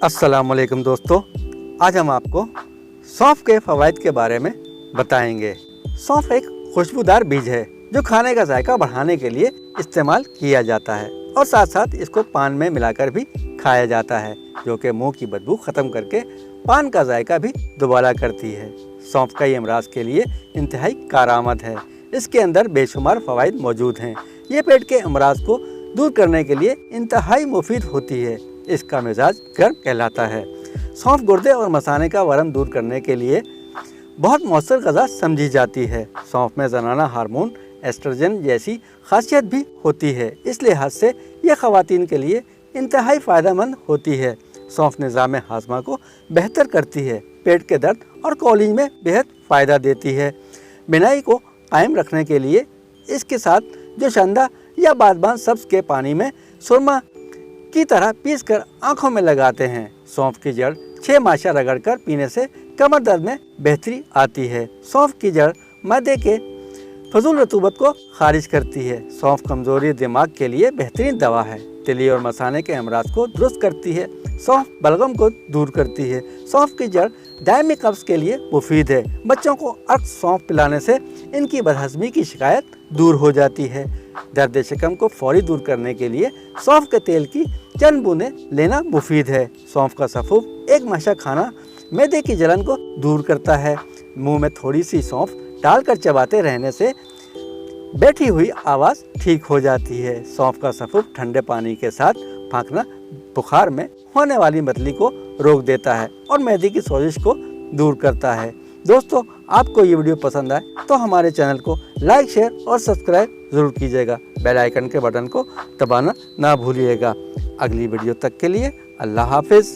अस्सलामुअलैकुम दोस्तों, आज हम आपको सौंफ के फ़वाइद के बारे में बताएंगे। सौंफ एक खुशबूदार बीज है जो खाने का जायका बढ़ाने के लिए इस्तेमाल किया जाता है और साथ साथ इसको पान में मिलाकर भी खाया जाता है, जो कि मुंह की बदबू ख़त्म करके पान का जायका भी दुबारा करती है। सौंफ कई अमराज के लिए इंतहाई कारआमद है। इसके अंदर बेशुमार फ़वाइद मौजूद हैं। ये पेट के अमराज को दूर करने के लिए इंतहाई मुफीद होती है। इसका मिजाज गर्म कहलाता है। सौंफ गुर्दे और मसाने का वरम दूर करने के लिए बहुत मौसर ग़ज़ा समझी जाती है। सौंफ में ज़नाना हार्मोन एस्ट्रोजन जैसी खासियत भी होती है। इस लिहाज से यह ख़वातीन के लिए इंतहाई फ़ायदेमंद होती है। सौंफ निज़ाम हाज़मा को बेहतर करती है, पेट के दर्द और कॉलिंग में बेहद फ़ायदा देती है। बिनाई को कायम रखने के लिए इसके साथ जो शंदा या बादबान सब्ज़ के पानी में सुरमा की तरह पीसकर आँखों में लगाते हैं। सौंफ की जड़ 6 माशा रगड़कर पीने से कमर दर्द में बेहतरी आती है। सौंफ की जड़ मैदे के फजूल रतूबत को खारिज करती है। सौंफ कमज़ोरी दिमाग के लिए बेहतरीन दवा है। तिली और मसाने के अमराज को दुरुस्त करती है। सौंफ बलगम को दूर करती है। सौंफ की जड़ दायमी कब्ज़ के लिए मुफीद है। बच्चों को अर्क सौंफ पिलाने से इनकी बदहज़मी की शिकायत दूर हो जाती है। दर्द शिकम को फौरी दूर करने के लिए सौंफ के तेल की चंद बूंदें लेना मुफीद है। सौंफ का सफ़ूफ एक माशा खाना मैदे की जलन को दूर करता है। मुंह में थोड़ी सी सौंफ डालकर चबाते रहने से बैठी हुई आवाज़ ठीक हो जाती है। सौंफ का सफ़ूफ ठंडे पानी के साथ फाँकना बुखार में होने वाली मतली को रोक देता है और मैदे की सोजिश को दूर करता है। दोस्तों, आपको ये वीडियो पसंद आए तो हमारे चैनल को लाइक, शेयर और सब्सक्राइब ज़रूर कीजिएगा। बेल आइकन के बटन को दबाना ना भूलिएगा। अगली वीडियो तक के लिए अल्लाह हाफिज़।